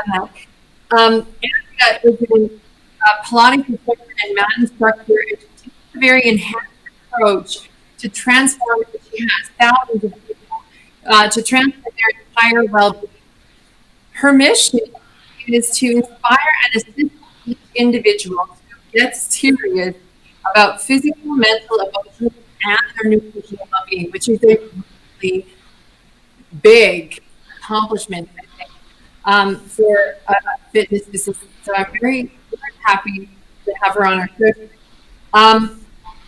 that. Andrea is an Pilates instructor and mat instructor, and she takes a very enhanced approach to transform. She has thousands of people to transform their entire well-being. Her mission is to inspire and assist each individual to get serious about physical, mental, emotional, and their nutritional well-being, which is a really big accomplishment, I think, for fitness business. So I'm very, very happy to have her on our show.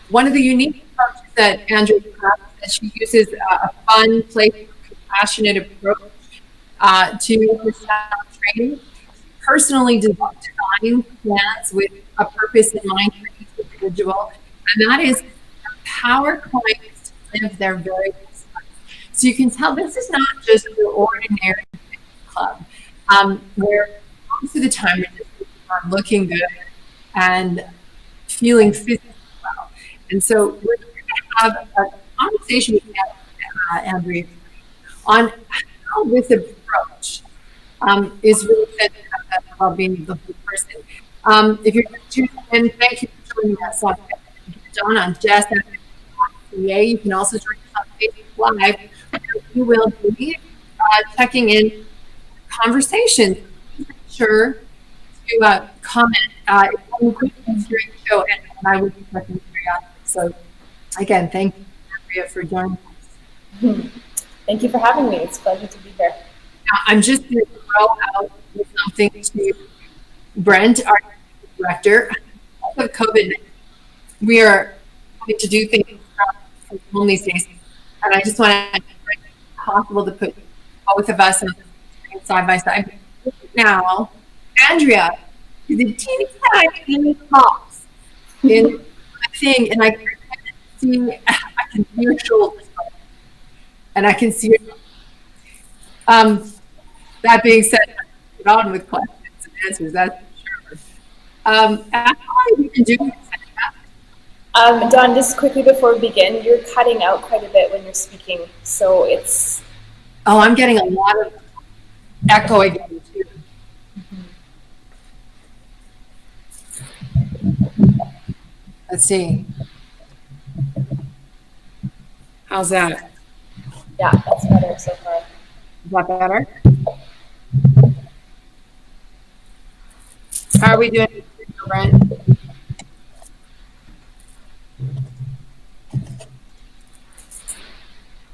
One of the unique approaches that Andrea has is that she uses a fun, playful, compassionate approach to her style training. Personally design plans with a purpose in mind for each individual, and that is empower clients to live their very best life. So you can tell this is not just your ordinary club, where most of the time you're just looking good and feeling physically well. And so we're going to have a conversation with Andrea on how this approach is really set to have that well-being of the whole person. If you're tuning in, thank you for joining us on Jess TV. You can also join us on Facebook Live, where we will be checking in conversations. Be sure to comment if any questions during the show, and I will be checking periodically. So again, thank you, Andrea, for joining us. Thank you for having me. It's a pleasure to be here. Now, I'm just going to throw out something to Brent, our director. Because of COVID, we are having to do things from home these days, and I just want to, if it's possible, to put both of us on the screen side by side. Now, Andrea is a teeny tiny box in the thing, and I can see your shoulders, and I can see your. That being said, get on with questions and answers. That's for sure. How long have you been doing this? Dawn, just quickly before we begin, you're cutting out quite a bit when you're speaking, so it's. Oh, I'm getting a lot of echo again too. Let's see. How's that? Yeah, that's better so far. Is that better? How are we doing, Brent?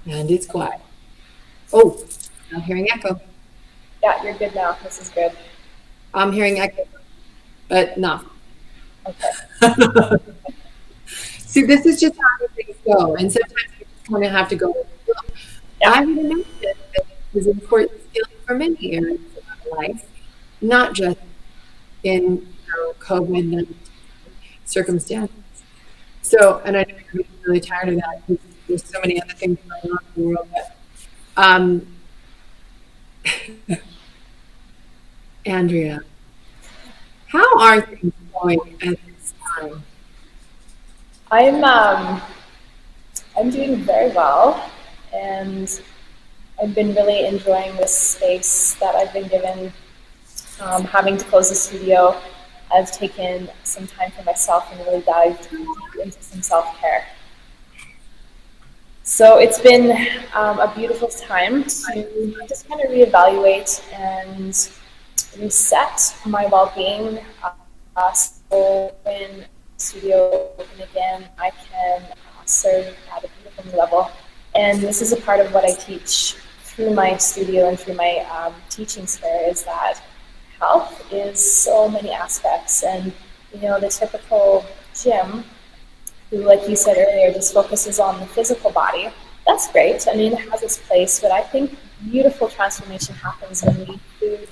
And it's quiet. Oh, I'm hearing echo. Yeah, you're good now. This is good. I'm hearing echo, but no. Okay. See, this is just how things go, and sometimes you just kind of have to go with the flow. Yeah. I would imagine that it was an important skill for many areas of life, not just in COVID-19 circumstances. So, and I know you're really tired of that because there's so many other things going on in the world. But Andrea, how are things going at this time? I'm doing very well, and I've been really enjoying this space that I've been given. Having to close the studio, I've taken some time for myself and really dived into some self-care. So it's been a beautiful time to just kind of reevaluate and reset my well-being. So when the studio open again, I can serve at a beautiful new level. And this is a part of what I teach through my studio and through my teaching sphere, is that health is so many aspects. And the typical gym, who, like you said earlier, just focuses on the physical body. That's great. I mean, it has its place, but I think beautiful transformation happens when we include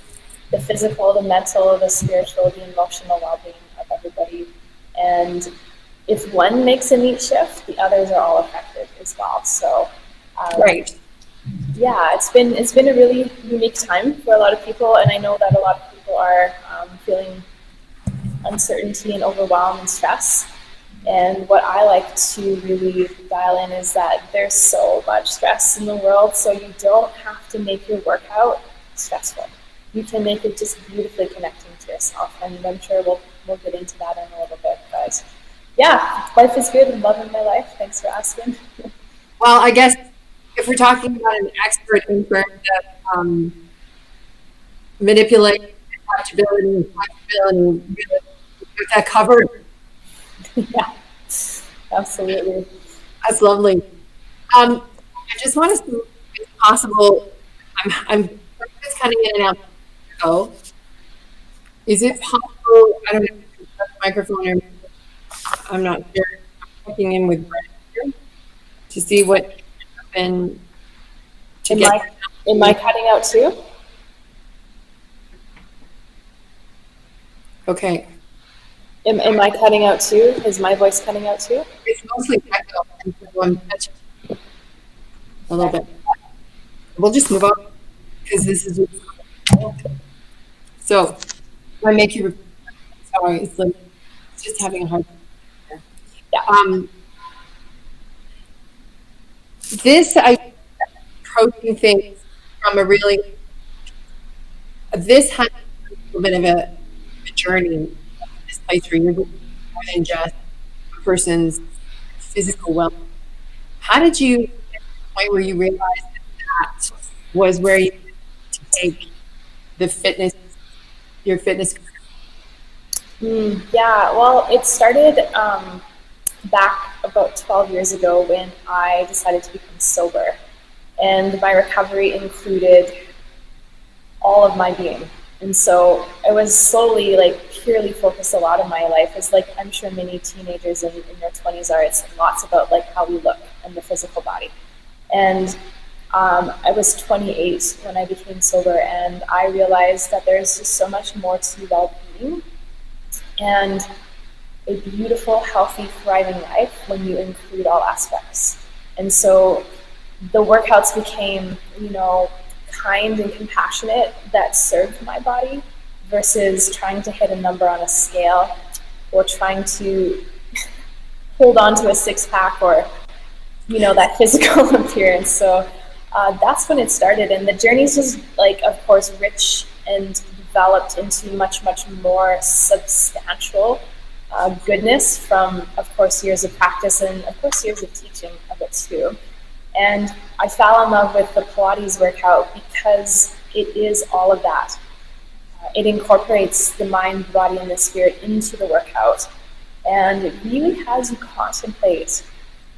the physical, the mental, the spiritual, the emotional well-being of everybody. And if one makes a neat shift, the others are all affected as well. So, right. Yeah, it's been a really unique time for a lot of people, and I know that a lot of people are feeling uncertainty and overwhelm and stress. And what I like to really dial in is that there's so much stress in the world, so you don't have to make your workout stressful. you can make it just beautifully connecting to yourself. And I'm sure we'll get into that in a little bit. But yeah, life is good. I'm loving my life. Thanks for asking. Well, I guess if we're talking about an expert in terms of manipulating, adaptability, and flexibility, really, with that covered. Yeah, absolutely. That's lovely. I just want to see if it's possible. I'm just kind of in and out. Go. Is it possible? I don't know if it's the microphone or I'm not sure. I'm checking in with Brent here to see what happened to Am get. am I cutting out too? Okay. Am I cutting out too? Is my voice cutting out too? It's mostly technical, and so I'm touching a little bit. We'll just move on because this is so. I make you. Sorry, it's just having a hard time. Yeah. This I approaching things from a really. This has a little bit of a journey. This place where you're more than just a person's physical well. How did you get to the point where you realized that was where you needed to take the fitness, your fitness? Yeah, well, it started back about 12 years ago when I decided to become sober. And my recovery included all of my being. And so I was slowly, like, purely focused a lot of my life, as like I'm sure many teenagers in their 20s are. It's lots about like how we look and the physical body. And I was 28 when I became sober, and I realized that there's just so much more to well-being and a beautiful, healthy, thriving life when you include all aspects. And so the workouts became, kind and compassionate that served my body versus trying to hit a number on a scale or trying to hold on to a six pack or, that physical appearance. So that's when it started. And the journey's just like, of course, rich and developed into much, much more substantial goodness from, of course, years of practice and, of course, years of teaching of it too. And I fell in love with the Pilates workout because it is all of that. It incorporates the mind, body, and the spirit into the workout. And it really has you contemplate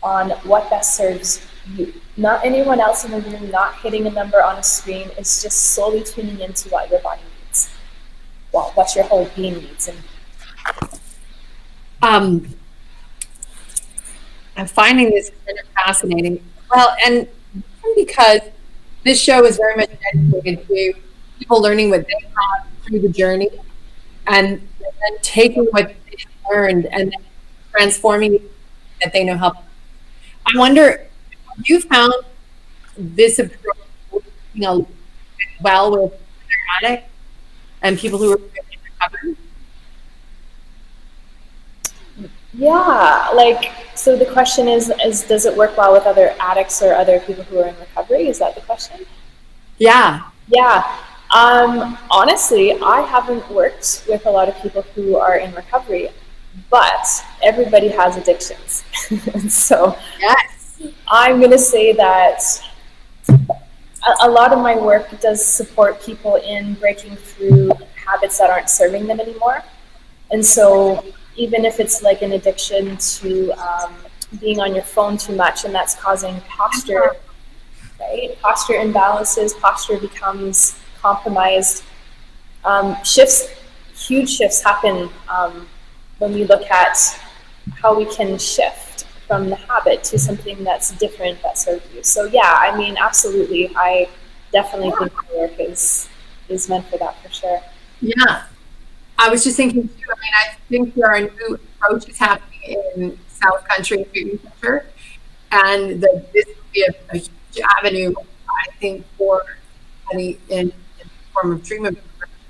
on what best serves you. Not anyone else in the room, not hitting a number on a screen. It's just slowly tuning into what your body needs. Well, what your whole being needs. And I'm finding this kind of fascinating. Well, and because this show is very much dedicated to people learning what they have through the journey and then taking what they've learned and then transforming it that they know how. I wonder, have you found this approach working well with addicts and people who are recovering? yeah, so the question is does it work well with other addicts or other people who are in recovery? Is that the question? Yeah. Yeah. Honestly, I haven't worked with a lot of people who are in recovery, but everybody has addictions. So Yes. I'm going to say that a lot of my work does support people in breaking through habits that aren't serving them anymore. And so even if it's like an addiction to being on your phone too much and that's causing posture, right? Posture imbalances, posture becomes compromised. Huge shifts happen when we look at how we can shift from the habit to something that's different that serves you. So yeah, I mean, absolutely. I definitely think my work is meant for that for sure. Yeah. I was just thinking too, I mean, I think there are new approaches happening in South Country treatment center, and this would be a huge avenue, I think, for any in form of treatment to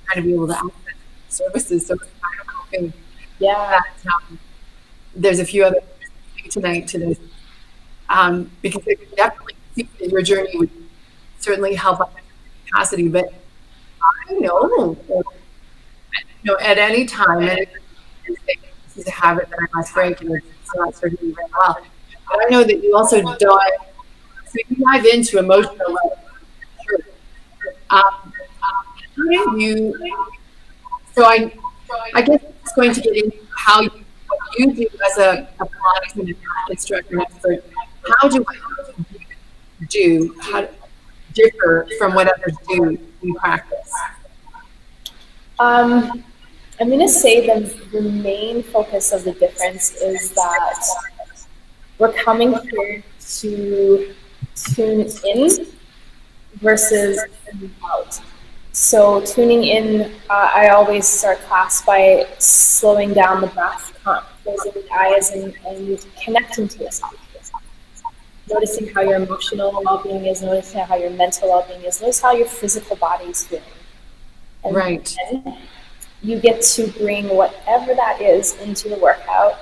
kind of be able to access services. So it's kind of hoping that there's a few other tonight to this, because it definitely see that your journey would certainly help up capacity, but I know, at any time, and this is a habit that I must break, and it's not serving me very well. But I know that you also dive into emotional level. Sure. How do you? So I guess it's going to get into how what you do as a Pilates and instructor and expert. How do how differ from what others do in practice? I'm going to say the main focus of the difference is that we're coming here to tune in versus tune out. So tuning in, I always start class by slowing down the breath, closing the eyes, and connecting to yourself. Noticing how your emotional well-being is, noticing how your mental well-being is, notice how your physical body is feeling. And right. Then you get to bring whatever that is into the workout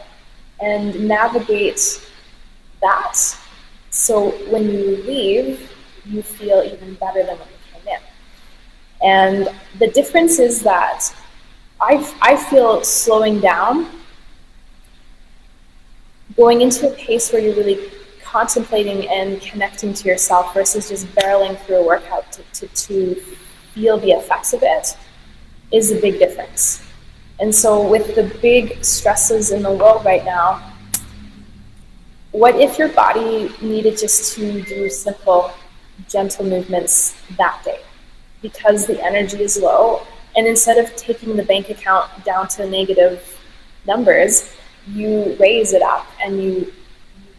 and navigate that. So when you leave, you feel even better than when you came in. And the difference is that I feel slowing down, going into a pace where you're really contemplating and connecting to yourself versus just barreling through a workout to feel the effects of it is a big difference. And so with the big stresses in the world right now, what if your body needed just to do simple, gentle movements that day? Because the energy is low, and instead of taking the bank account down to negative numbers, you raise it up and you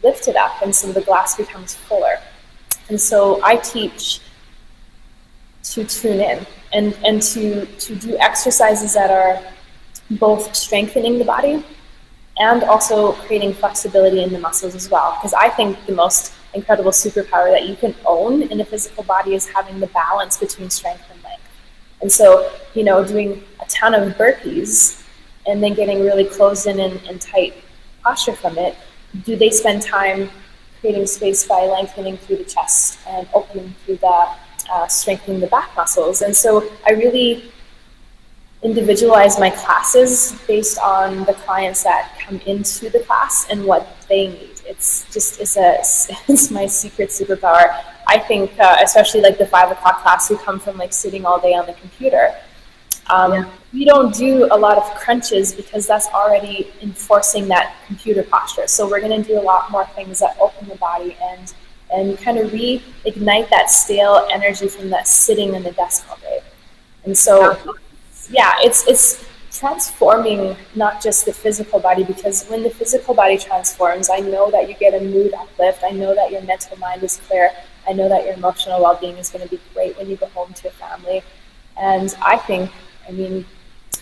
lift it up, and so the glass becomes fuller. And so I teach to tune in and to do exercises that are both strengthening the body and also creating flexibility in the muscles as well. Because I think the most incredible superpower that you can own in a physical body is having the balance between strength and length. And so, doing a ton of burpees and then getting really closed in and tight posture from it, do they spend time creating space by lengthening through the chest and opening through the strengthening the back muscles? And so I really individualize my classes based on the clients that come into the class and what they need. It's my secret superpower. I think, especially like the 5 o'clock class who come from like sitting all day on the computer. We don't do a lot of crunches because that's already enforcing that computer posture. So we're going to do a lot more things that open the body and kind of reignite that stale energy from that sitting in the desk all day. And so, yeah, it's transforming not just the physical body, because when the physical body transforms, I know that you get a mood uplift. I know that your mental mind is clear. I know that your emotional well-being is going to be great when you go home to your family. And I think,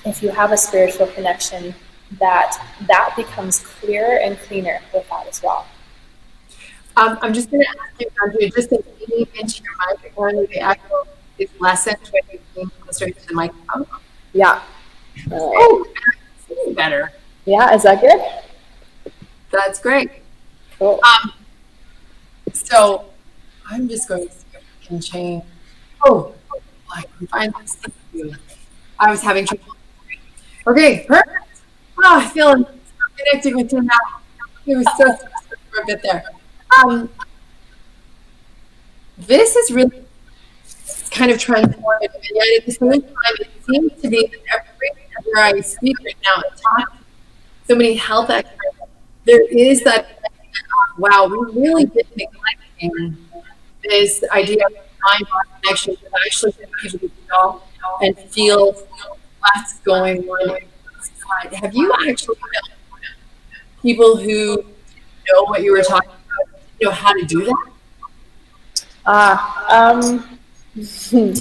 if you have a spiritual connection, that becomes clearer and cleaner with that as well. I'm just going to ask you, Andrea, just to lean into your microphone, the echo is lessened when you lean closer to the microphone. Yeah. Oh, that's better. Yeah, is that good? That's great. Cool. So I'm just going to see if we can change. Oh, I can finally see you. I was having trouble. Okay, perfect. Oh, I feel connected with you now. It was so for a bit there. This is really kind of transformative, and yet at the same time, it seems to be that everywhere I speak right now and talk to so many health experts, there is that, wow, we really did neglect this idea of mind-body connection that actually get people to go and feel what's going on inside. Have you actually found people who know what you were talking about, know how to do that?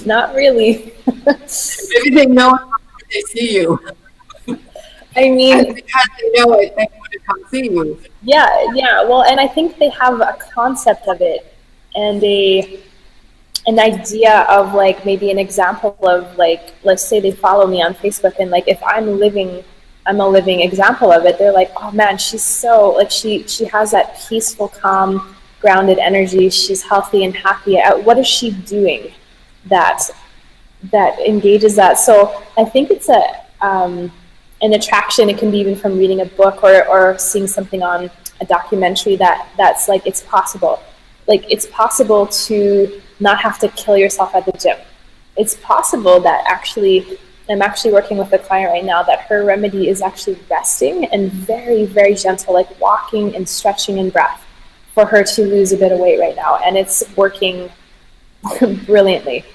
Not really. Maybe they know it when they see you. And because they know it, they want to come see you. Yeah. Well, and I think they have a concept of it and an idea of like maybe an example of like, let's say they follow me on Facebook, and like if I'm a living example of it, they're like, oh man, she's so like she has that peaceful, calm, grounded energy. She's healthy and happy. What is she doing that that engages that. So I think it's an attraction. It can be even from reading a book or seeing something on a documentary that's like, it's possible. Like, it's possible to not have to kill yourself at the gym. It's possible that I'm actually working with a client right now that her remedy is actually resting and very, very gentle, like walking and stretching and breath, for her to lose a bit of weight right now. And it's working brilliantly.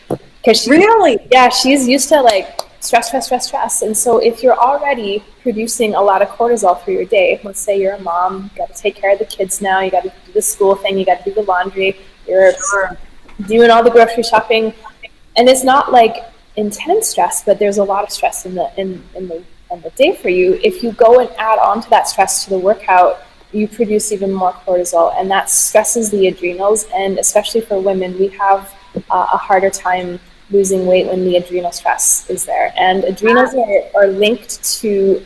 Really? Yeah, she's used to like stress. And so if you're already producing a lot of cortisol through your day, let's say you're a mom, you got to take care of the kids now, you got to do the school thing, you got to do the laundry, you're doing all the grocery shopping, and it's not like intense stress, but there's a lot of stress in the day for you. If you go and add on to that stress to the workout, you produce even more cortisol, and that stresses the adrenals. And especially for women, we have a harder time losing weight when the adrenal stress is there. And adrenals are linked to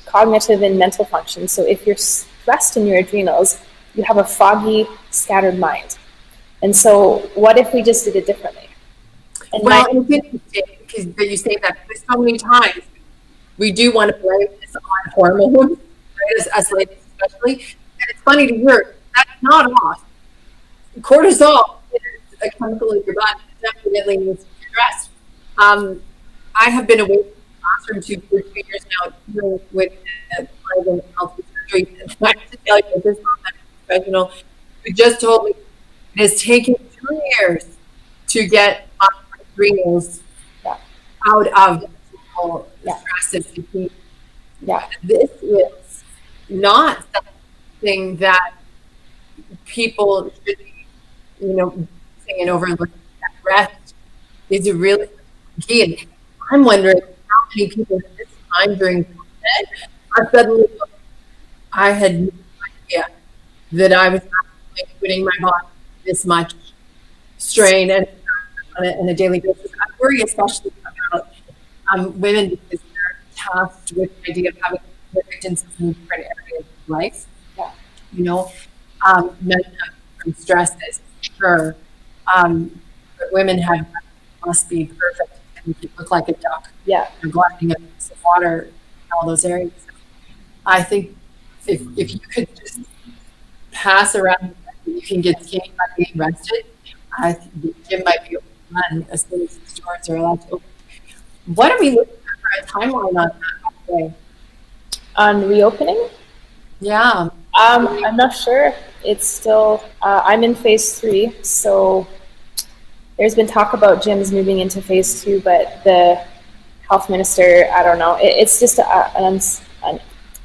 cognitive and mental function. So if you're stressed in your adrenals, you have a foggy, scattered mind. And so what if we just did it differently? And well, it's interesting because you say that so many times we do want to blame this on hormones, right, as ladies especially. And it's funny to hear that's not off. Cortisol is a chemical in your body that definitely needs to be addressed. I have been away from the classroom for 2 years now, dealing with private health surgery. And I have to tell you, this professional who just told me it has taken 2 years to get my adrenals out of the stress of fatigue. This is not something that people should be, saying overlooking. That rest is really key. And I'm wondering how many people at this time during COVID are suddenly, I had no idea that I was actually putting my body this much strain and on a daily basis. I worry especially about women because they're tasked with the idea of having different in different areas of life. Men have different stresses, sure. But women must be perfect and look like a duck. Yeah. You're gliding up some water in all those areas. I think if you could just pass around, you can get skinny by being rested. I think the gym might be open to run as soon as the stores are allowed to open. What are we looking at for a timeline on that day? On reopening? Yeah. I'm not sure. It's still, I'm in phase 3, so there's been talk about gyms moving into phase 2, but the health minister, I don't know. It's just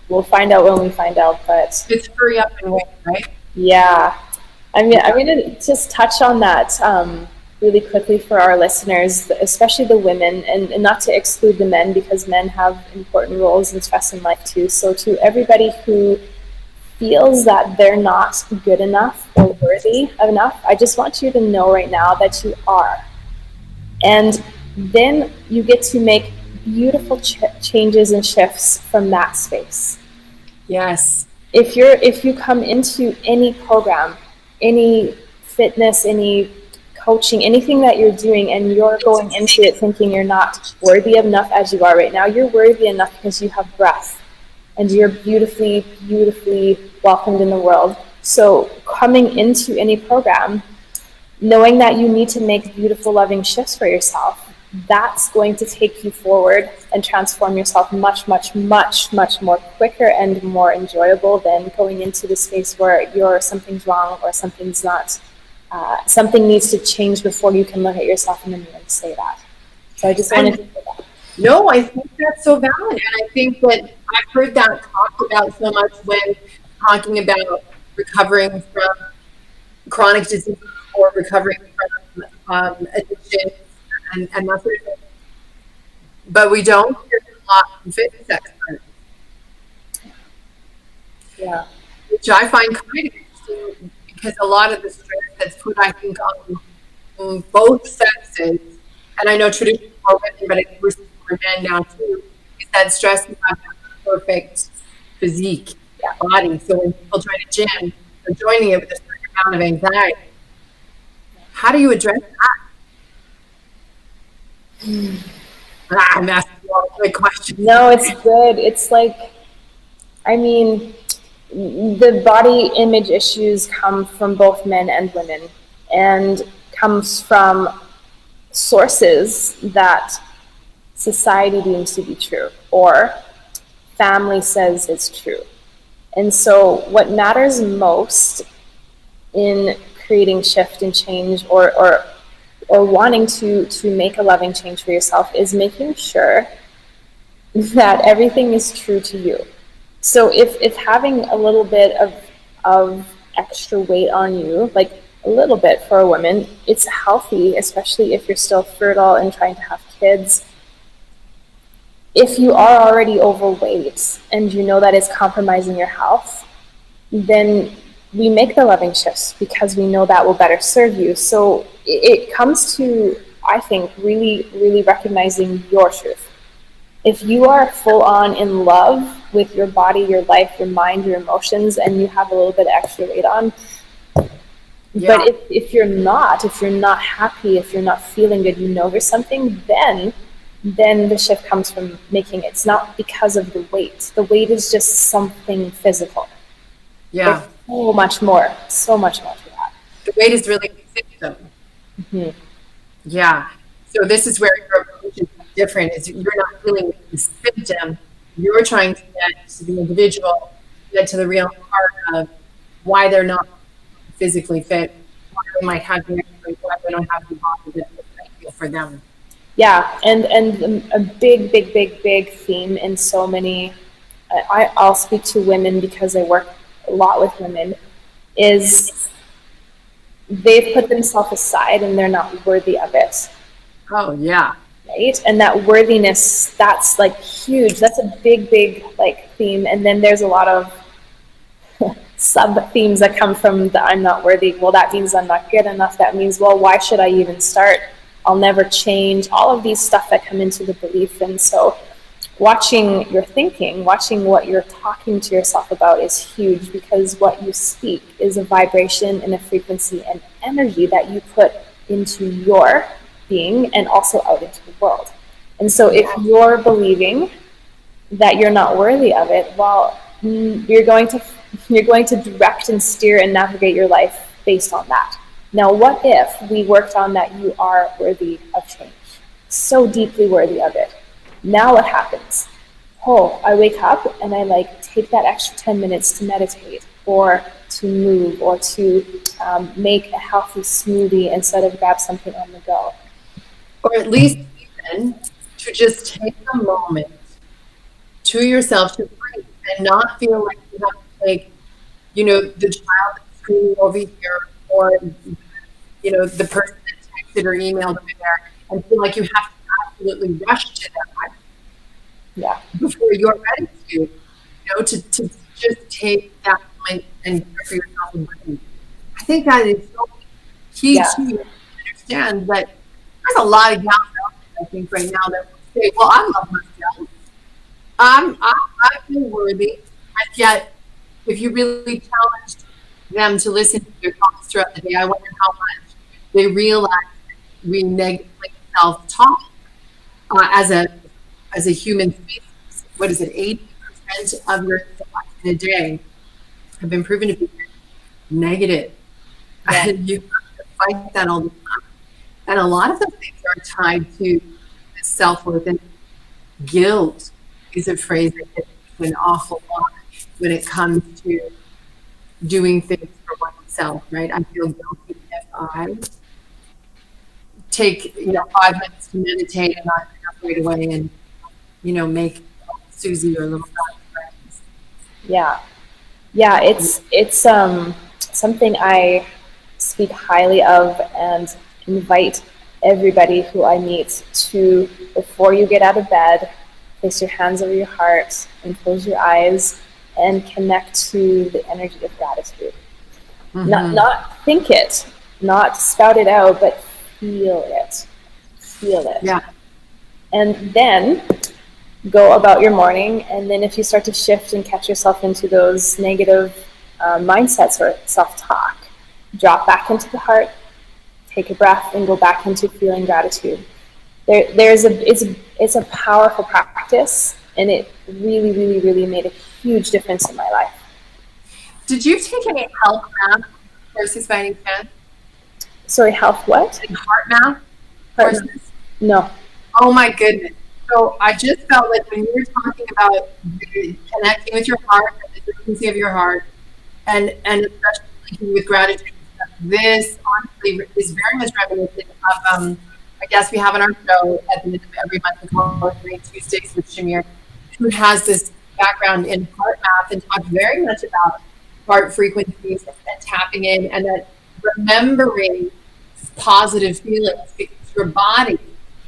we'll find out when we find out, but it's hurry up and wait, right? Yeah. I'm going to just touch on that really quickly for our listeners, especially the women, and not to exclude the men, because men have important roles and stress in life too. So to everybody who feels that they're not good enough or worthy enough, I just want you to know right now that you are. And then you get to make beautiful changes and shifts from that space. Yes. If you come into any program, any fitness, any coaching, anything that you're doing, and you're going into it thinking you're not worthy enough as you are right now, you're worthy enough because you have breath and you're beautifully, beautifully welcomed in the world. So coming into any program, knowing that you need to make beautiful, loving shifts for yourself, that's going to take you forward and transform yourself much, much, much, much more quicker and more enjoyable than going into the space where something's wrong or something's not, something needs to change before you can look at yourself in the mirror and say that. So I just wanted to say that. No, I think that's so valid. And I think that I've heard that talked about so much when talking about recovering from chronic disease or recovering from addiction and that sort of thing. But we don't hear a lot from fitness experts. Yeah. Which I find kind of interesting because a lot of the stress that's put, I think, on both sexes, and I know traditionally for women, but it's versus for men now too, is that stress to have a perfect physique, body. So when people try to gym, they're joining it with a certain amount of anxiety. How do you address that? I'm asking you all the good questions. No, it's good. It's like, I mean, the body image issues come from both men and women, and comes from sources that society deems to be true, or family says is true. And so what matters most in creating shift and change, or wanting to make a loving change for yourself, is making sure that everything is true to you. So if having a little bit of extra weight on you, like a little bit for a woman, it's healthy, especially if you're still fertile and trying to have kids. If you are already overweight and you know that it's compromising your health, then we make the loving shifts because we know that will better serve you. So it comes to, I think, really, really recognizing your truth. If you are full on in love with your body, your life, your mind, your emotions, and you have a little bit of extra weight on, Yeah. but if you're not happy, if you're not feeling good, you know there's something, then the shift comes from making it. It's not because of the weight. The weight is just something physical. Yeah. There's so much more to that. The weight is really a symptom. Mm-hmm. Yeah. So this is where your approach is different. Is you're not dealing with the symptom. You're trying to get to the individual, get to the real heart of why they're not physically fit, why they might have the extra, why they don't have the body that's ideal for them. Yeah, and a big theme in so many. I'll speak to women because I work a lot with women. Is they've put themselves aside and they're not worthy of it. Oh yeah. Right? And that worthiness, that's like huge. That's a big like theme. And then there's a lot of sub themes that come from the I'm not worthy. Well, that means I'm not good enough. That means, well, why should I even start? I'll never change. All of these stuff that come into the belief. And so watching your thinking, watching what you're talking to yourself about is huge, because what you speak is a vibration and a frequency and energy that you put into your being and also out into the world. And so if you're believing that you're not worthy of it, well, you're going to direct and steer and navigate your life based on that. Now, what if we worked on that you are worthy of change, so deeply worthy of it? Now what happens? Oh, I wake up and I like take that extra 10 minutes to meditate, or to move, or to make a healthy smoothie instead of grab something on the go. Or at least even to just take a moment to yourself to breathe and not feel like you have to take, the child that's screaming over here, or, the person that texted or emailed over there, and feel like you have to absolutely rush to that. Yeah. Before you're ready to just take that moment and care for yourself and breathe. I think that is so key to understand that there's a lot of gals out there, I think, right now that will say, well, I love myself. I feel worthy. And yet, if you really challenged them to listen to their thoughts throughout the day, I wonder how much they realize that we negatively self-talk as a human species. What is it? 80% of your thoughts in a day have been proven to be negative. Yeah. And you have to fight that all the time. And a lot of those things are tied to self-worth, and guilt is a phrase that gets an awful lot when it comes to doing things for oneself, right? I feel guilty if I take 5 minutes to meditate and not right away and make Susie or little dog friends. Yeah, it's something I speak highly of and invite everybody who I meet to, before you get out of bed, place your hands over your heart and close your eyes and connect to the energy of gratitude. Mm-hmm. Not think it, not spout it out, but feel it. Yeah. And then go about your morning, and then if you start to shift and catch yourself into those negative mindsets or self-talk, drop back into the heart, take a breath, and go back into feeling gratitude. It's a powerful practice, and it really, really, really made a huge difference in my life. Did you take any health math courses by any chance? Sorry, health what? Like heart math Heart courses? No. Oh my goodness. So I just felt like when you were talking about connecting with your heart and the frequency of your heart, and especially linking with gratitude, this honestly is very much reminiscent of a guest we have on our show at the end of every month. We call it Great Tuesdays with Shamir, who has this background in heart math and talks very much about heart frequencies and tapping in, and that remembering positive feelings, because your body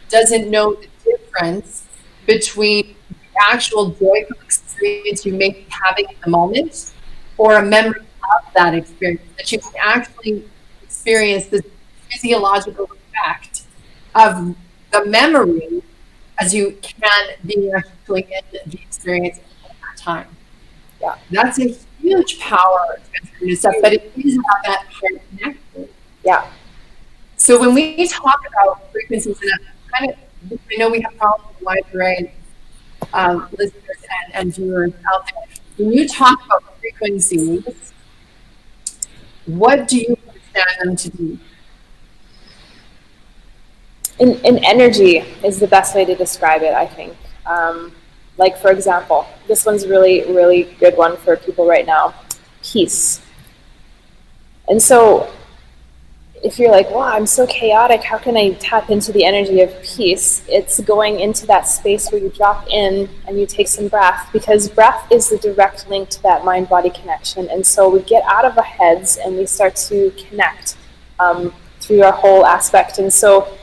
doesn't know the difference between the actual joyful experience you may be having in the moment or a memory of that experience, that you can actually experience the physiological effect of the memory as you can be actually in the experience at that time. Yeah. That's a huge power and stuff, but it is about that heart connection. Yeah. So when we talk about frequencies, and kind of, I know we have probably a wide array of listeners and viewers out there. When you talk about frequencies, what do you understand them to be? In energy is the best way to describe it, I think. Like, for example, this one's really, really good one for people right now. Peace. And so if you're like, wow, I'm so chaotic, how can I tap into the energy of peace? It's going into that space where you drop in and you take some breath, because breath is the direct link to that mind-body connection. And so we get out of our heads and we start to connect through our whole aspect. And so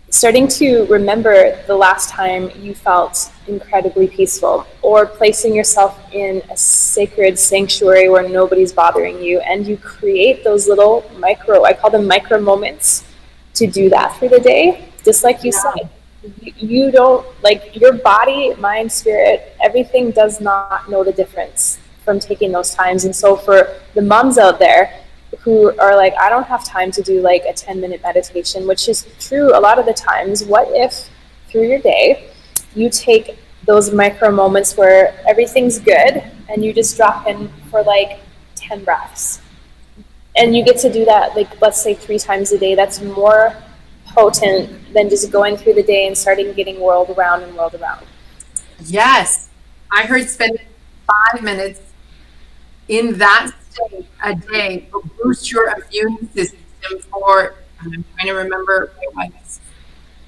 starting to remember the last time you felt incredibly peaceful, or placing yourself in a sacred sanctuary where nobody's bothering you, and you create those little I call them micro moments, to do that through the day. Just like you said, you don't, like, your body, mind, spirit, everything does not know the difference from taking those times. And so for the moms out there who are like, I don't have time to do like a 10-minute meditation, which is true a lot of the times, what if through your day you take those micro moments where everything's good and you just drop in for like 10 breaths, and you get to do that, like, let's say 3 times a day. That's more potent than just going through the day and starting getting whirled around and whirled around. Yes, I heard spending 5 minutes in that state a day will boost your immune system for, I'm trying to remember,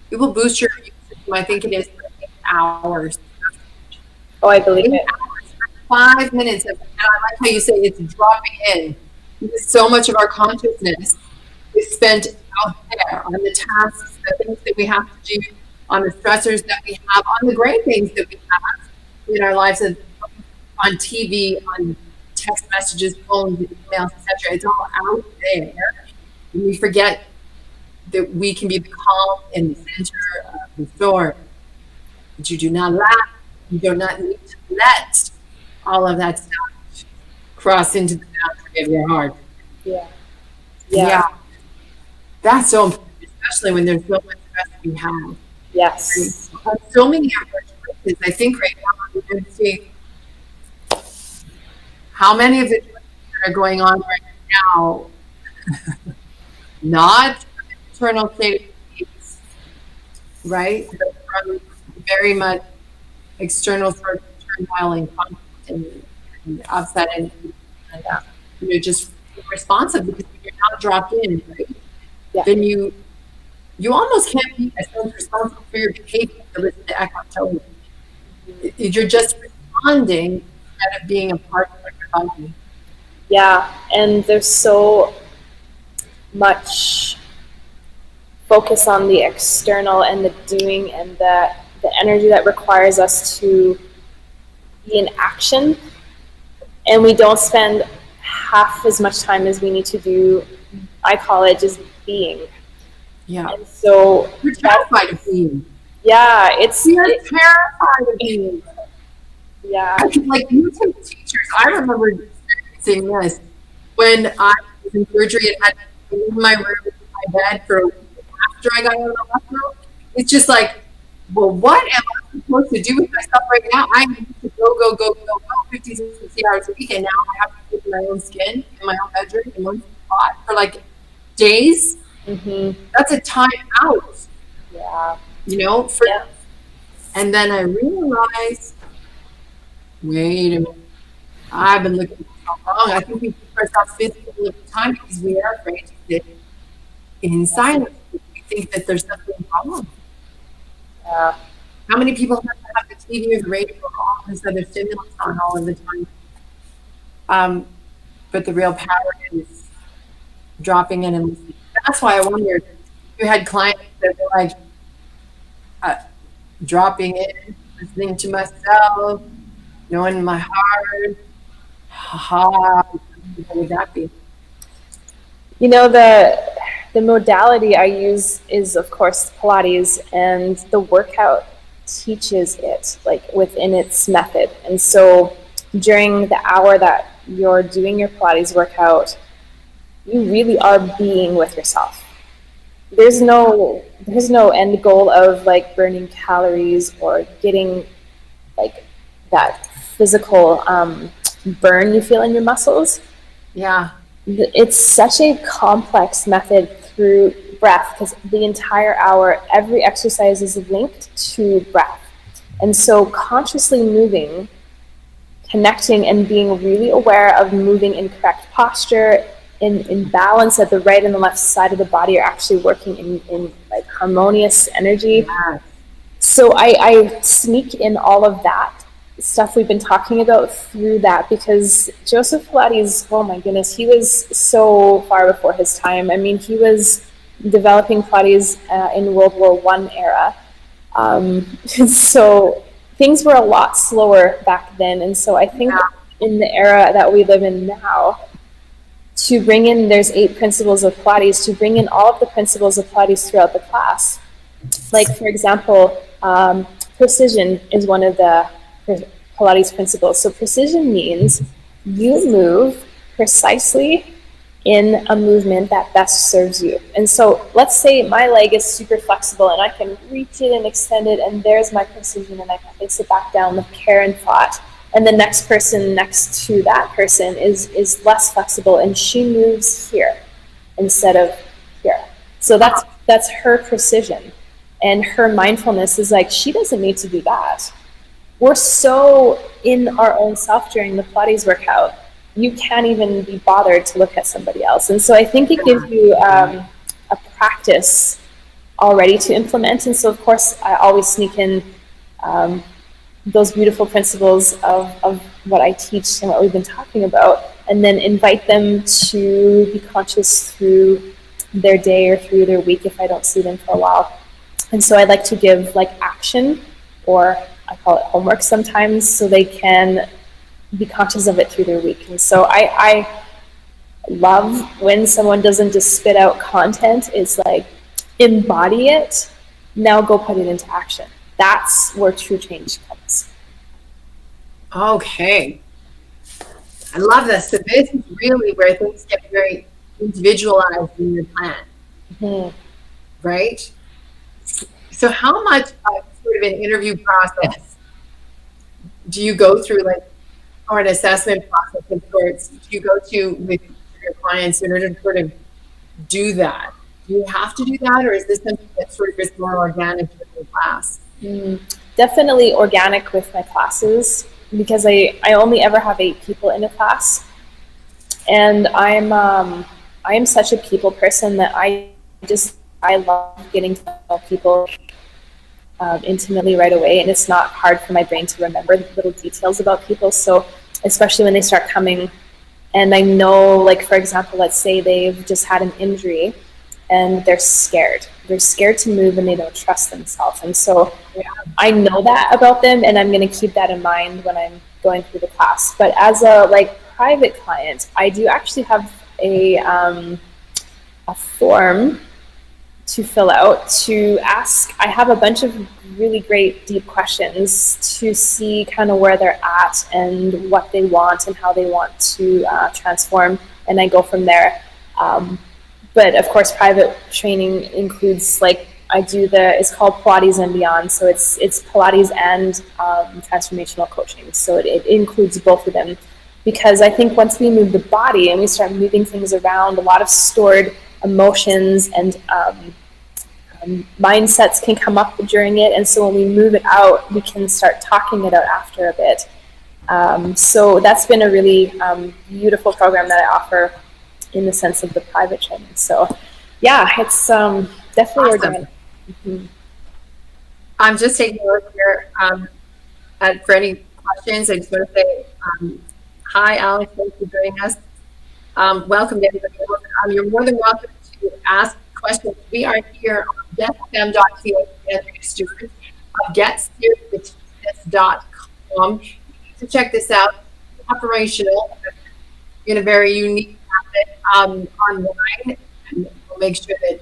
it will boost your immune system, I think it is, for 8 hours. Oh, I believe 8 it. hours, 5 minutes of, and I like how you say it's dropping in, because so much of our consciousness is spent out there on the tasks, the things that we have to do, on the stressors that we have, on the great things that we have in our lives, on TV, on text messages, phones, emails, etc. It's all out there. And we forget that we can be the calm in the center of the storm. But you do not lack. You do not need to let all of that stuff cross into the boundary of your heart. Yeah. That's so important, especially when there's so much stress we have. Yes. On so many of our choices, I think right now we're going to see how many of the choices that are going on right now, not from an internal state of peace, right? But from very much external sort of turmoil and conflict and upset and you're just responsive, because when you're not dropped in, right? Yeah. Then you almost can't be as responsible for your behavior to listen to Eckhart Tolle. You're just responding instead of being a part of your body. Yeah, and there's so much focus on the external and the doing and the energy that requires us to be in action, and we don't spend half as much time as we need to do. I call it just being. Yeah. And so you're terrified of being. Yeah, you're terrified of being. Yeah. Like YouTube teachers, I remember experiencing this when I was in surgery and had to leave my room, my bed for a week after I got out of the hospital. It's just like, well, what am I supposed to do with myself right now? I need to go 50, 60 hours a week, and now I have to live in my own skin, in my own bedroom, in my own spot for like days. That's a time out. Yeah. You know, and then I realized, wait a minute, I've been looking so long. I think we keep ourselves busy all the time because we are afraid to sit in silence. We think that there's something wrong. Yeah. How many people have the TV or the radio or all this other stimulus on all of the time? But the real power is dropping in and listening. That's why I wondered if you had clients that were like dropping in, listening to myself, knowing my heart. What would that be? You know, the modality I use is, of course, Pilates, and the workout teaches it, like within its method. And so during the hour that you're doing your Pilates workout, you really are being with yourself. There's no end goal of like burning calories or getting like that physical burn you feel in your muscles. Yeah. It's such a complex method through breath, because the entire hour, every exercise is linked to breath. And so consciously moving, connecting, and being really aware of moving in correct posture, in balance at the right and the left side of the body are actually working in like harmonious energy. Yeah. So I sneak in all of that stuff we've been talking about through that, because Joseph Pilates, oh my goodness, he was so far before his time. I mean, he was developing Pilates in World War I era. So things were a lot slower back then. And so I think in the era that we live in now, to bring in, there's 8 principles of Pilates, to bring in all of the principles of Pilates throughout the class. Like, for example, precision is one of the Pilates principles. So precision means you move precisely in a movement that best serves you. And so let's say my leg is super flexible and I can reach it and extend it, and there's my precision, and I place it back down with care and thought. And the next person next to that person is less flexible, and she moves here instead of here. So that's her precision. And her mindfulness is like, she doesn't need to do that. We're so in our own self during the Pilates workout, you can't even be bothered to look at somebody else. And so I think it gives you a practice already to implement. And so, of course, I always sneak in those beautiful principles of what I teach and what we've been talking about, and then invite them to be conscious through their day or through their week if I don't see them for a while. And so I like to give like action, or I call it homework sometimes, so they can be conscious of it through their week. And so I love when someone doesn't just spit out content. It's like, embody it, now go put it into action. That's where true change comes. Okay. I love this. So this is really where things get very individualized in your plan, right? So how much sort of an interview process do you go through, like, or an assessment process of sorts, do you go to with your clients in order to sort of do that? Do you have to do that, or is this something that sort of is more organic with your class? Definitely organic with my classes, because I only ever have 8 people in a class, and I am such a people person that I love getting to know people intimately right away, and it's not hard for my brain to remember little details about people. So especially when they start coming and I know, like, for example, let's say they've just had an injury and they're scared to move and they don't trust themselves, and so I know that about them, and I'm going to keep that in mind when I'm going through the class. But as a private client, I do actually have a form to fill out to ask. I have a bunch of really great deep questions to see kind of where they're at and what they want and how they want to transform, and I go from there. But of course, private training includes I do it's called Pilates and Beyond. So it's Pilates and transformational coaching. So it includes both of them, because I think once we move the body and we start moving things around, a lot of stored emotions and mindsets can come up during it. And so when we move it out, we can start talking it out after a bit. So that's been a really beautiful program that I offer in the sense of the private training. So yeah, it's definitely organic. Mm-hmm. I'm just taking a look here for any questions. I just want to say hi, Alex. Thanks for joining us. Welcome to everybody. You're more than welcome to ask questions. We are here on getfm.ca, students of getserious.com. To check this out, operational in a very unique method online, and we'll make sure that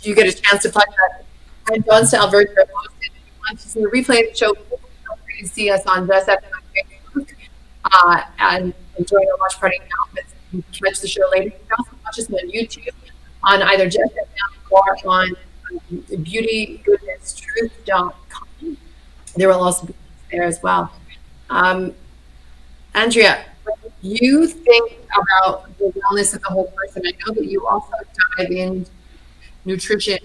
you get a chance to plug that. And John Alberta posted, if you want to see a replay of the show, feel free to see us on Jess TV on Facebook and enjoy our watch party now. But you can catch the show later. You can also watch us on YouTube on either Jess TV or on beautygoodnesstruth.com. There will also be there as well. Andrea, when you think about the wellness of the whole person, I know that you also dive into nutrition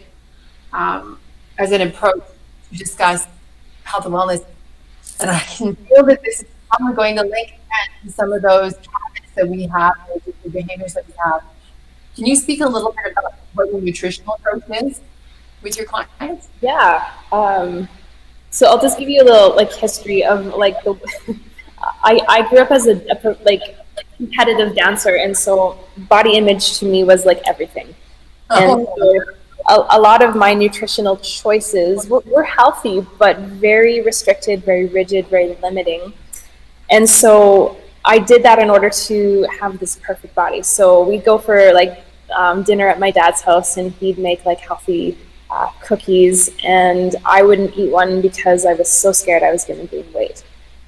as an approach to discuss health and wellness. And I can feel that this is probably going to link again to some of those habits that we have, the behaviors that we have. Can you speak a little bit about what your nutritional approach is with your clients? Yeah. So I'll just give you a little history of I grew up as a competitive dancer, and so body image to me was everything. And so a lot of my nutritional choices were healthy, but very restricted, very rigid, very limiting. And so I did that in order to have this perfect body. So we'd go for dinner at my dad's house, and he'd make healthy cookies, and I wouldn't eat one because I was so scared I was going to gain weight.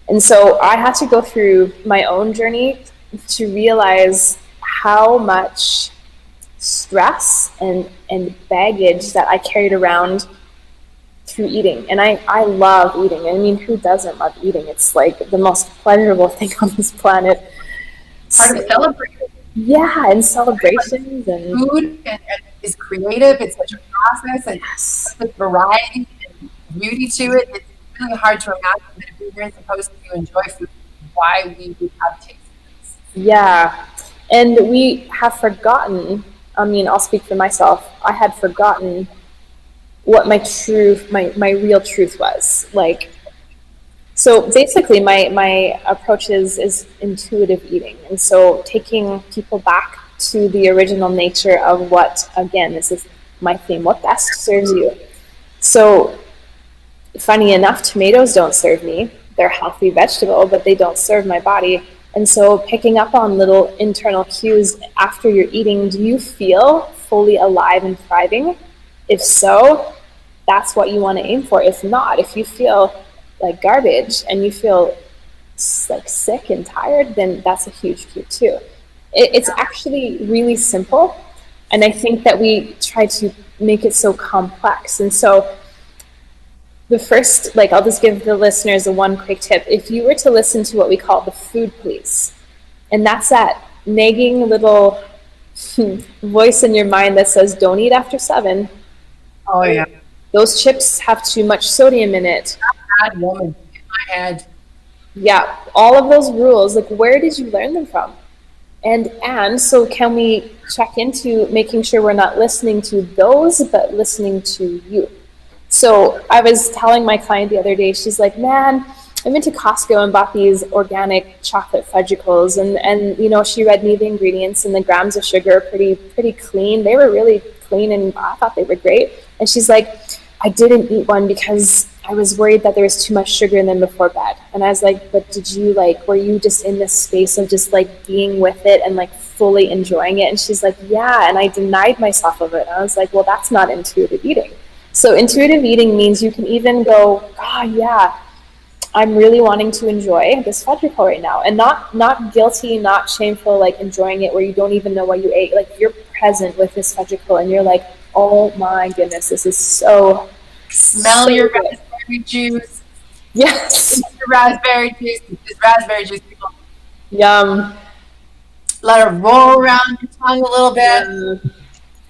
And so I had to go through my own journey to realize how much stress and baggage that I carried around through eating. And I love eating. I mean, who doesn't love eating? It's the most pleasurable thing on this planet. Hard to celebrate. Yeah, and celebrations and food is creative. It's such a process, and such variety and beauty to it. It's really hard to imagine that if we weren't supposed to enjoy food, why we would have taste buds. Yeah, and we have forgotten. I mean, I'll speak for myself. I had forgotten what my real truth was. So basically my approach is intuitive eating. And so taking people back to the original nature of what, again, this is my theme, what best serves you. So funny enough, tomatoes don't serve me. They're a healthy vegetable, but they don't serve my body. And so picking up on little internal cues after you're eating, do you feel fully alive and thriving? If so, that's what you want to aim for. If not, if you feel like garbage and you feel sick and tired, then that's a huge cue too. It's actually really simple, and I think that we try to make it so complex. And so the first, I'll just give the listeners one quick tip. If you were to listen to what we call the food police, and that's that nagging little voice in your mind that says, don't eat after 7. Oh yeah. Those chips have too much sodium in it. Bad woman in my head. Yeah, all of those rules, where did you learn them from? And so can we check into making sure we're not listening to those, but listening to you? So I was telling my client the other day, she's like, man, I went to Costco and bought these organic chocolate fudgicles, and she read me the ingredients, and the grams of sugar are pretty clean. They were really clean, and I thought they were great. And she's like, I didn't eat one because I was worried that there was too much sugar in them before bed. And I was like, but did you were you just in this space of just being with it and fully enjoying it? And she's like, yeah, and I denied myself of it. And I was like, well, that's not intuitive eating. So intuitive eating means you can even go, yeah, I'm really wanting to enjoy this fudgicle right now. And not guilty, not shameful, enjoying it where you don't even know what you ate. You're present with this fudgicle and you're like, oh my goodness, this is so, Smell so your good. raspberry juice. Yes. Your raspberry juice. This raspberry juice. People Yum. let it roll around your tongue a little bit Yeah.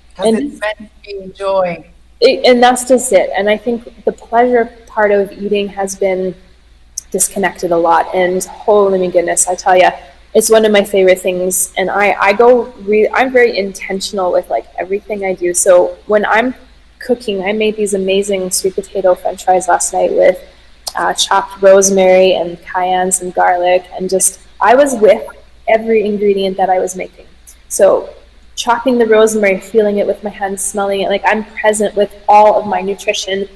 because And it's meant to be enjoyed. and that's just it. And I think the pleasure part of eating has been disconnected a lot. And holy my goodness, I tell you, it's one of my favorite things. And I'm very intentional with like everything I do. So when I'm cooking, I made these amazing sweet potato French fries last night with chopped rosemary and cayennes and garlic, and just I was with every ingredient that I was making. So chopping the rosemary, feeling it with my hands, smelling it, like I'm present with all of my nutrition,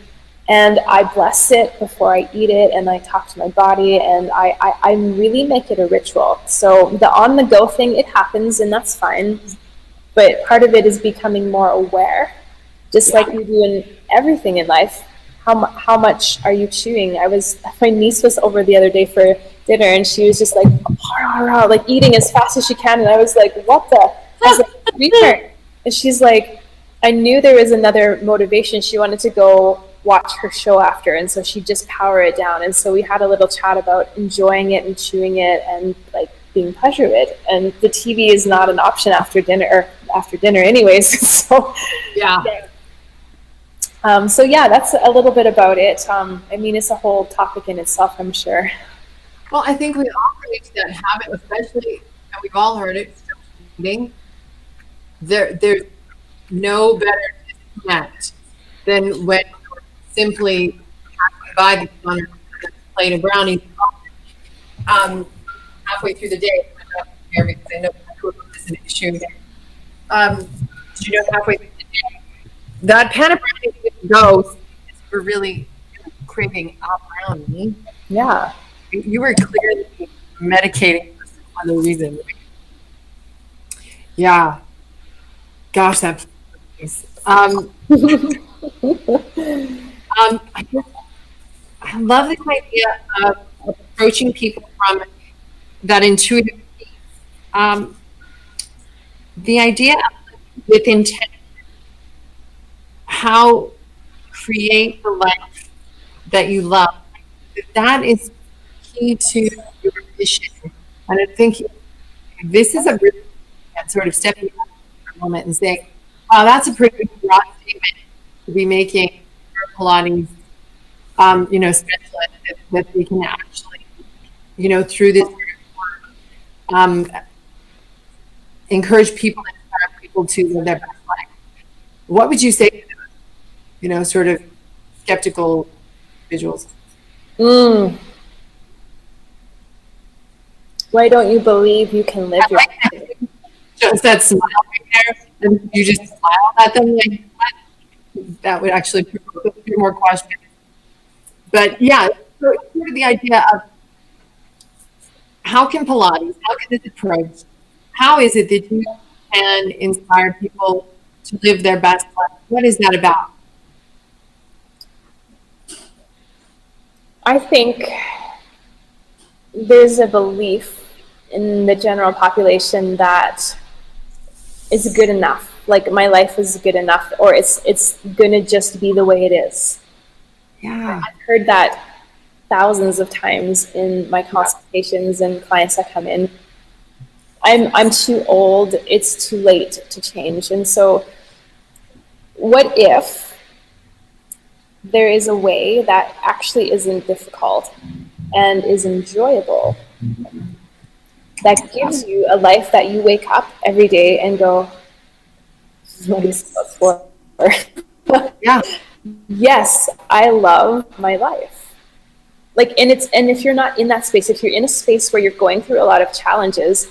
and I bless it before I eat it, and I talk to my body, and I really make it a ritual. So the on the go thing, it happens, and that's fine, but part of it is becoming more aware, just like you do in everything in life. How much are you chewing? My niece was over the other day for dinner, and she was just like, rah, rah, like eating as fast as she can, and I was like, what the? I was like, sweetheart. And she's like, I knew there was another motivation. She wanted to go watch her show after, and so she just power it down. And so we had a little chat about enjoying it and chewing it and like being pleasure with it. And the TV is not an option after dinner anyways. So Yeah. so yeah, that's a little bit about it. I mean, it's a whole topic in itself, I'm sure. Well, I think we all reach that habit, especially, and we've all heard it, eating. There's no better disconnect than when you're simply passing by the plate of brownies halfway through the day. Because I know this is an issue. Halfway through the day, that pan of brownies goes. We're really craving a brownie. Yeah. You were clearly medicating for some other reason. Yeah. Gosh, that. I love this idea of approaching people from that intuitive piece. The idea of with intent, how create the life that you love. That is key to your mission. And I think this is a really sort of stepping back for a moment and saying, wow, that's a pretty broad statement to be making for Pilates, specialist that we can actually, through this encourage people and inspire people to live their best life. What would you say to those, sort of skeptical individuals? Why don't you believe you can live your life? Just that smile right there, and you just smile at them like that would actually provoke a few more questions. But yeah, so it's sort of the idea of how can Pilates, how can this approach, how is it that you can inspire people to live their best life? What is that about? I think there's a belief in the general population that it's good enough. Like my life is good enough, or it's gonna just be the way it is. Yeah. I've heard that thousands of times in my consultations and clients that come in. I'm too old, it's too late to change. And so what if there is a way that actually isn't difficult and is enjoyable, that gives you a life that you wake up every day and go, what is this for? Yeah. Yes, I love my life. Like, and if you're not in that space, if you're in a space where you're going through a lot of challenges,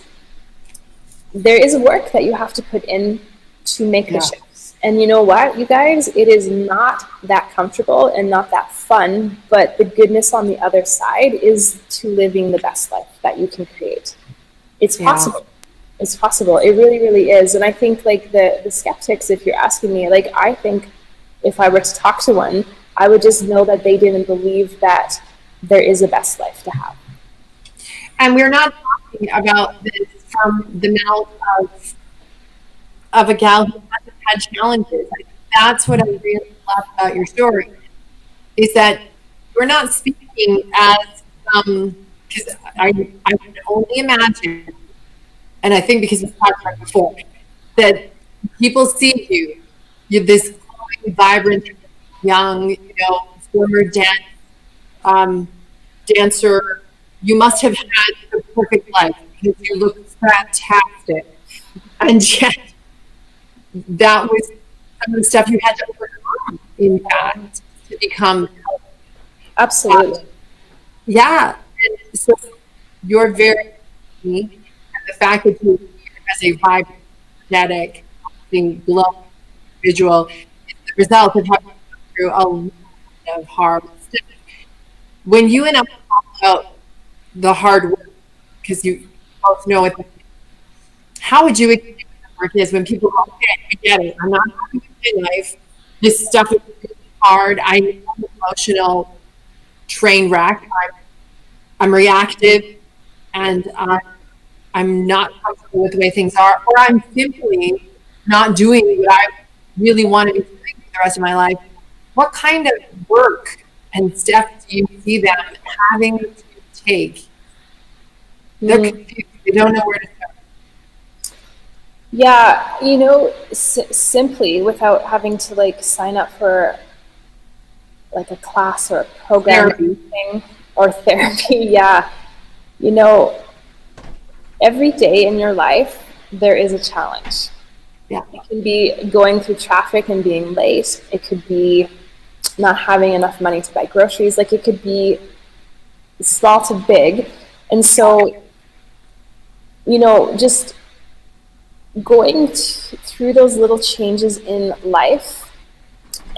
there is work that you have to put in to make the shifts. And you know what, you guys, it is not that comfortable and not that fun, but the goodness on the other side is to living the best life that you can create. It's possible. It's possible. It really, really is. And I think like the skeptics, if you're asking me, like I think if I were to talk to one, I would just know that they didn't believe that there is a best life to have. And we're not talking about this from the mouth of a gal who hasn't had challenges. that's what I really love about your story, is that you're not speaking as, because I can only imagine, and I think because we've talked about it before, that people see you, you're this glowing, vibrant, young, former um, dancer. You must have had the perfect life because you look fantastic. And yet, that was some of the stuff you had to overcome, in fact, to become. Absolutely. Yeah. And so you're very unique. And the fact that you appear as a vibrant, energetic, glowing individual is the result of having gone through a lot of hard stuff. When you and I talk about the hard work, because you both know it, how would you explain what the work is when people go, okay, I get it. I'm not happy with my life. This stuff is really hard. I'm an emotional train wreck. I'm reactive, and I'm not comfortable with the way things are, or I'm simply not doing what I really want to be doing for the rest of my life. What kind of work and steps do you see them having to take? They're confused. They don't know where to start. Yeah, simply without having to like sign up for like a class or a program or anything, or therapy. Yeah, you know, every day in your life there is a challenge. Yeah. It can be going through traffic and being late. It could be not having enough money to buy groceries. Like, it could be small to big. And so, just going through those little changes in life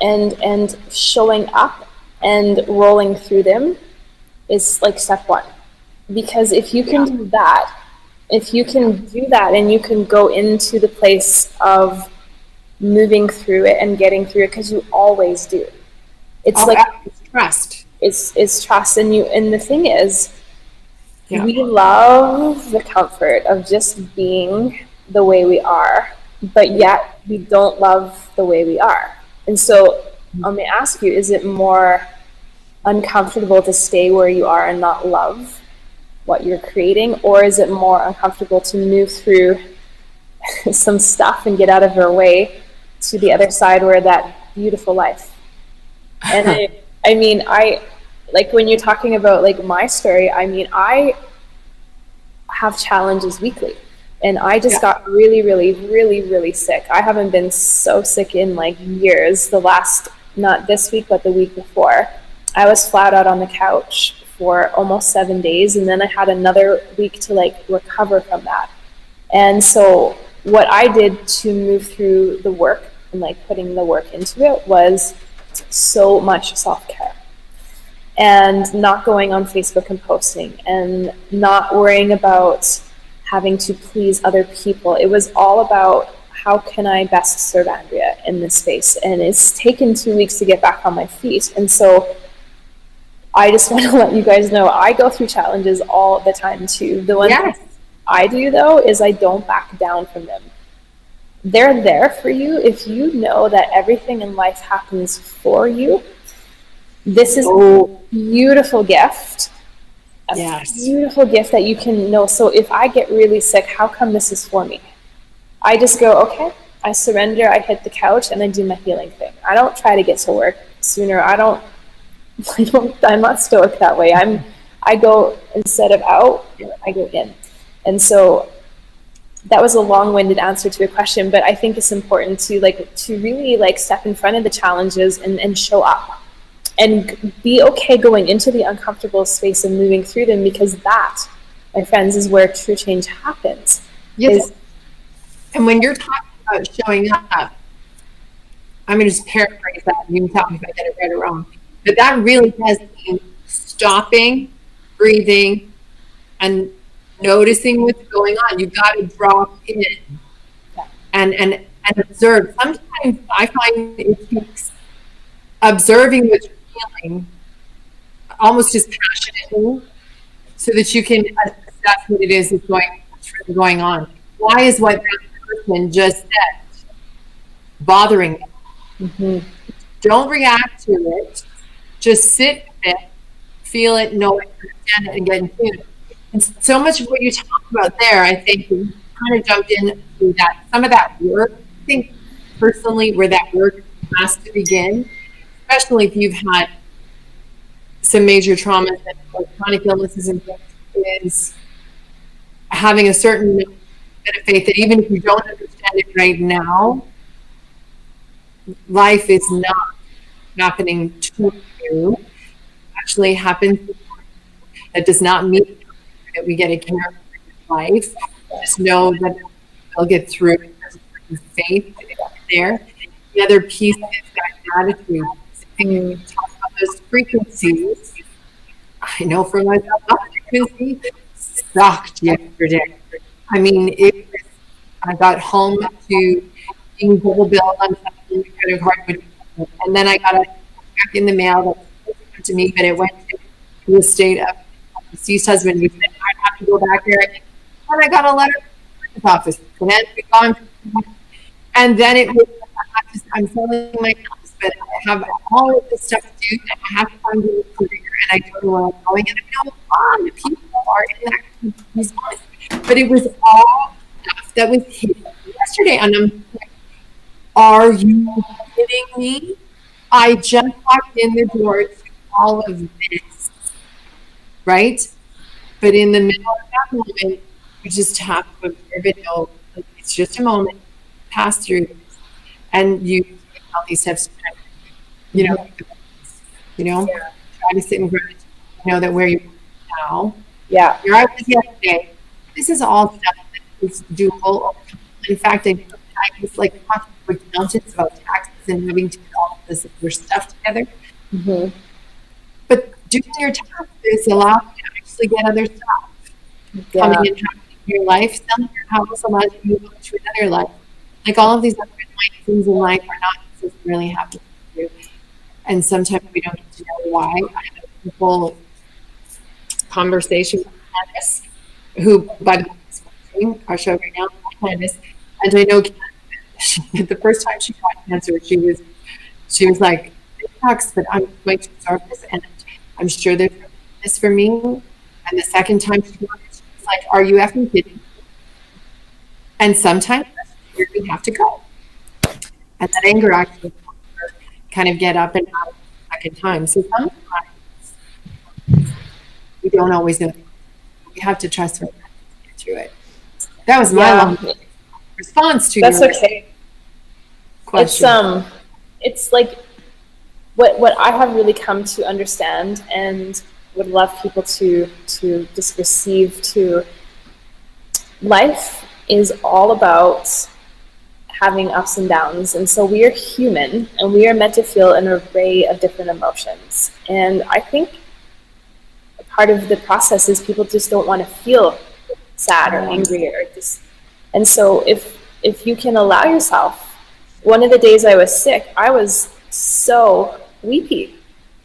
and showing up and rolling through them is like step one. Because if you can do that, and you can go into the place of moving through it and getting through it, because you always do. It's It's trust. It's trust. And the thing is, we love the comfort of just being the way we are, but yet we don't love the way we are. And so let me ask you, is it more uncomfortable to stay where you are and not love what you're creating, or is it more uncomfortable to move through some stuff and get out of your way to the other side where that beautiful life? And I mean, like, when you're talking about like my story, I mean, I have challenges weekly, and I just got really, really, really, really sick. I haven't been so sick in like years. The last, not this week, but the week before, I was flat out on the couch for almost 7 days, and then I had another week to like recover from that. And so what I did to move through the work and like putting the work into it was so much self-care, and not going on Facebook and posting, and not worrying about having to please other people. It was all about, how can I best serve Andrea in this space? And it's taken 2 weeks to get back on my feet. And so I just want to let you guys know, I go through challenges all the time too. The one thing I do, though, is I don't back down from them. They're there for you if you know that everything in life happens for you. This is a beautiful gift. Beautiful gift that you can know. So if I get really sick, how come this is for me? I just go, okay, I surrender, I hit the couch, and I do my healing thing. I don't try to get to work sooner. I'm not stoic that way. I go, instead of out, I go in. And so that was a long-winded answer to a question, but I think it's important to really step in front of the challenges and show up, and be okay going into the uncomfortable space and moving through them, because that, my friends, is where true change happens. Yes. And when you're talking about showing up, I'm going to just paraphrase that. You can tell me if I get it right or wrong. But that really does mean stopping, breathing, and noticing what's going on. You've got to drop in and observe. Sometimes I find it takes observing what you're feeling almost just passionately, so that you can assess what it is that's really going on. Why is what that person just said bothering me? Hmm. Don't react to it. Just sit with it, feel it, know it, understand it, and get in tune. And so much of what you talk about there, I think you kind of jumped into that, some of that work. I think personally where that work has to begin, especially if you've had some major traumas and chronic illnesses and things, is having a certain bit of faith that even if you don't understand it right now, life is not happening to you. It actually happens. That does not mean that we get a care of life. Just know that they'll get through it. There's faith there. The other piece is that gratitude. Talk about those frequencies. I know for myself, my frequency sucked yesterday. I mean, I got home to being double billed on something the credit card would, and then I got a check in the mail that was sent to me, but it went to the estate of deceased husband. He said I'd have to go back there, and I got a letter from the office, and then we gone, and then it was I'm selling my house, but I have all of this stuff to do, and I have to find a career, and I don't know where I'm going, and I know a lot of people are in that response, but it was all stuff that was hidden yesterday, and I'm like, are you kidding me? I just walked in the door to all of this, right? But in the middle of that moment, you just have to observe it, know like, it's just a moment, pass through this, and you take healthy steps, you know, try to sit in gratitude, know that where you are now, Yeah. you're out with yesterday. This is all stuff that is doable. In fact, I was like talking to accountants about taxes and having to get all of this other stuff together. Hmm. But doing your taxes allows you to actually get other stuff Yeah. coming in happening in your life. Selling your house allows you to move on to another life. Like all of these other annoying things in life are not necessarily happening to you. And sometimes we don't need to know why. I had a simple conversation with Candace, who, by the way, is watching our show right now, Candace. And I know Candace, the first time she got cancer, she was like, it sucks, but I'm going to absorb this, and I'm sure there's this for me. And the second time she got it, she was like, are you effing kidding me? And sometimes that's where we have to go. And that anger actually helps her kind of get up and out the second time. So sometimes we don't always know. We have to trust her to get through it. That was my long response to That's your okay. question. It's like what I have really come to understand and would love people to just receive to life is all about having ups and downs. And so we are human and we are meant to feel an array of different emotions. And I think part of the process is people just don't want to feel sad or angry or just, and so if you can allow yourself, one of the days I was sick, I was so weepy.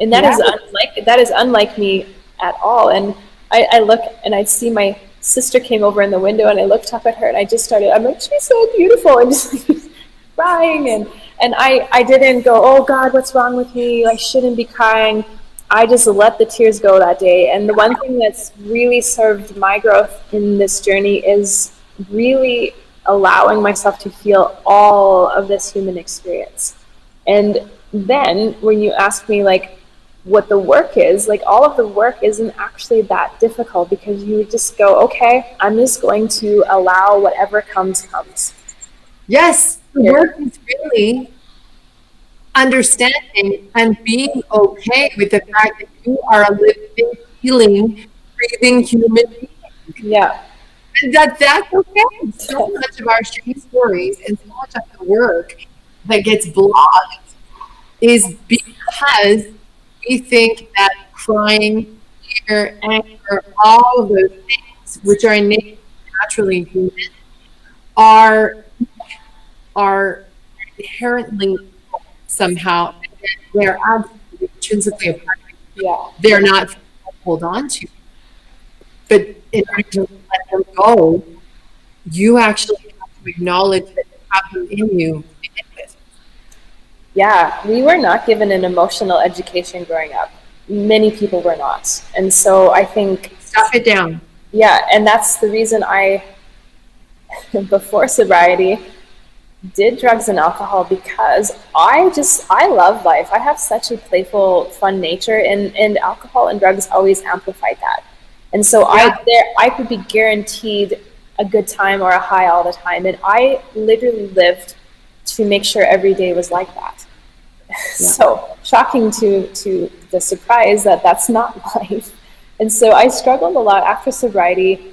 And that is unlike me at all. And I look and I see my sister came over in the window and I looked up at her and I'm like, she's so beautiful, and just crying, and I didn't go, oh God, what's wrong with me? I shouldn't be crying. I just let the tears go that day. And the one thing that's really served my growth in this journey is really allowing myself to feel all of this human experience. And then when you ask me like what the work is, like all of the work isn't actually that difficult because you just go, okay, I'm just going to allow whatever comes. Yes, the work is really understanding and being okay with the fact that you are a living, healing, breathing human being. Yeah. And that's okay. So much of our shame stories and so much of the work that gets blocked is because we think that crying, fear, anger, all of those things, which are innate, naturally human, are inherently somehow they're absolutely intrinsically a part of you. Yeah. They're not to hold on to. But in order to let them go, you actually have to acknowledge that they have them in you to begin with. And then you have to Yeah, we were not given an emotional education growing up. Many people were not. And so I think, Stuff it down. yeah, and that's the reason I, before sobriety, did drugs and alcohol, because I love life. I have such a playful, fun nature, and alcohol and drugs always amplified that. And so Yeah. I could be guaranteed a good time or a high all the time, and I literally lived to make sure every day was like that. So shocking to the surprise that that's not life. And so I struggled a lot after sobriety,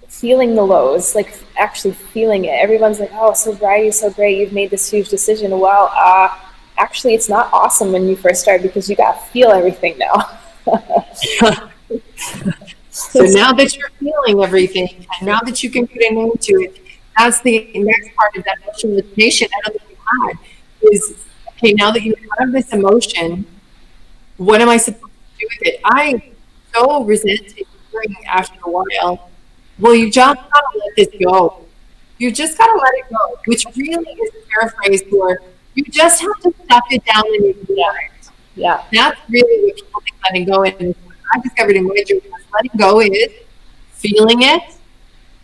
feeling the lows, like actually feeling it. Everyone's like, "Oh, sobriety is so great. You've made this huge decision." Well, actually, it's not awesome when you first start, because you got to feel everything now. So now that you're feeling everything, and now that you can put a name to it, that's the next part of that emotional origination I don't think you had is, okay, now that you have this emotion, what am I supposed to do with it? I so resented hearing after a while, well, you just gotta let this go. You just gotta let it go, which really is a paraphrase for you just have to stuff it down and ignore it. Yeah. That's really what people think letting go is. What I discovered in my journey was letting go is feeling it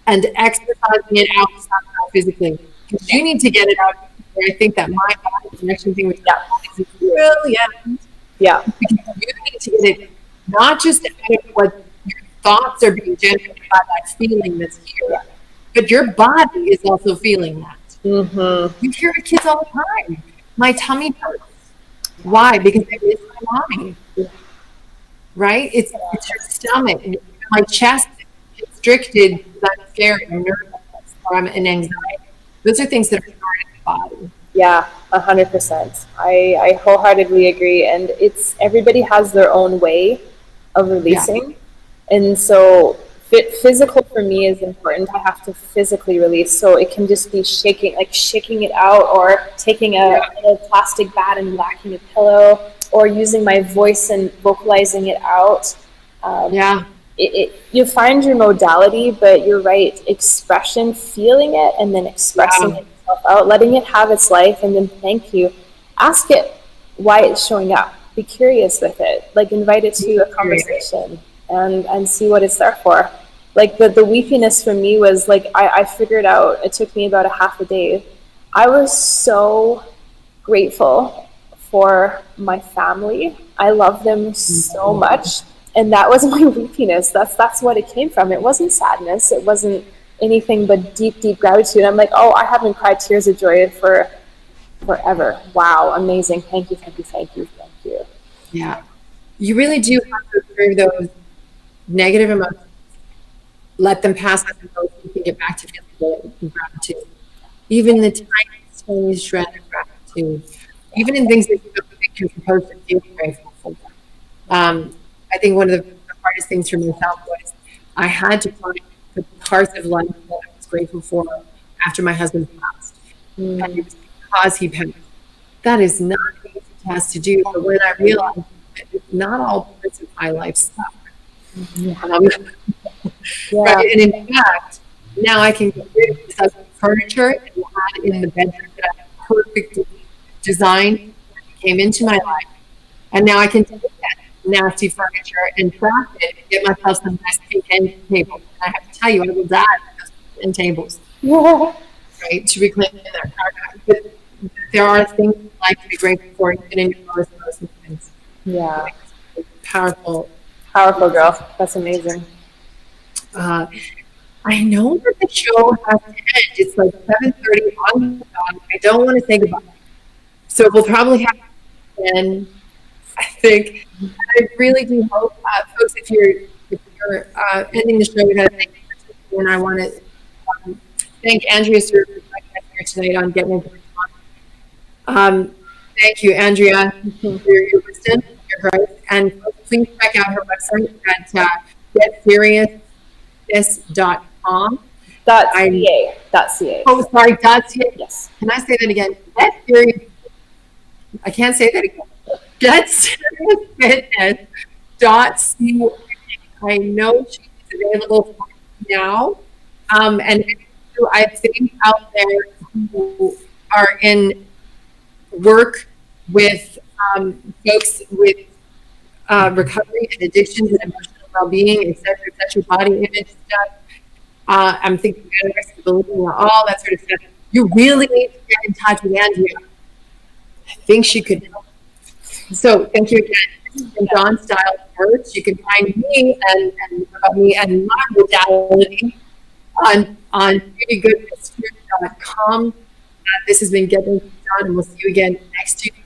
and exercising it out somehow physically. Because you need to get it out. I think that mind body connection thing with your body is brilliant. Yeah. Because you need to get it not just out of what your thoughts are being generated by that feeling that's here, but your body is also feeling that. Mm-hmm. You hear the kids all the time. My tummy hurts. Why? Because I miss my mommy. Right? It's your stomach. My chest is constricted because I'm scared, I'm nervous, or I'm in anxiety. Those are things that are stored in the body. Yeah, 100%. I wholeheartedly agree. And it's everybody has their own way of releasing. And so physical for me is important. I have to physically release. So it can just be shaking, like shaking it out, or taking a plastic bat and whacking a pillow, or using my voice and vocalizing it out. You find your modality, but you're right. Expression, feeling it, and then expressing itself out, letting it have its life, and then thank you. Ask it why it's showing up. Be curious with it. Like invite it to a conversation and see what it's there for. Like the weepiness for me was like I figured out. It took me about a half a day. I was so grateful for my family. I love them so much. And that was my weepiness. That's what it came from. It wasn't sadness. It wasn't anything but deep, deep gratitude. I'm like, oh, I haven't cried tears of joy for forever. Wow, amazing. Thank you, thank you, thank you, thank you. Yeah. You really do have to observe those negative emotions. Let them pass as emotions. You can get back to feeling good and gratitude. Even the tiniest shred of gratitude. Even in things that you don't think you're supposed to feel grateful for. I think one of the hardest things for myself was I had to find the parts of life that I was grateful for after my husband passed. And it was because he passed. That is not an easy task to do, but when I realized that it's not all parts of my life suck. Right? And in fact, now I can get rid of this ugly furniture and add in the bedroom that I perfectly designed when it came into my life. And now I can take that nasty furniture and craft it and get myself some nice pink end tables. And I have to tell you, I will die for those end tables. Right? To reclaim that cargo. But there are things in life to be grateful for, even in your lowest things. Yeah. Powerful. Powerful girl. That's amazing. I know that the show has to end. It's like 7:30 on the dot. I don't want to say goodbye. So we'll probably have to end. I think. I really do hope, folks, if you're ending the show, we got to thank you. And I want to thank Andrea Sir for joining us here tonight on Getting Into It. Thank you, Andrea, for your wisdom, your growth. And folks, please check out her website at GetSeriousness.com. .ca. Oh, sorry, .ca. Yes. Can I say that again? Get serious. I can't say that again. GetSeriousNess.ca. I know she's available now. And I think out there who are in work with folks with recovery and addictions and emotional well-being, etc., etc., body image stuff. I'm thinking anorexia, bulimia, all that sort of stuff. You really need to get in touch with Andrea. I think she could help. So thank you again. And John Style Words. You can find me and about me and my modality on beautygoodness.com. This has been Getting Done, and we'll see you again next week.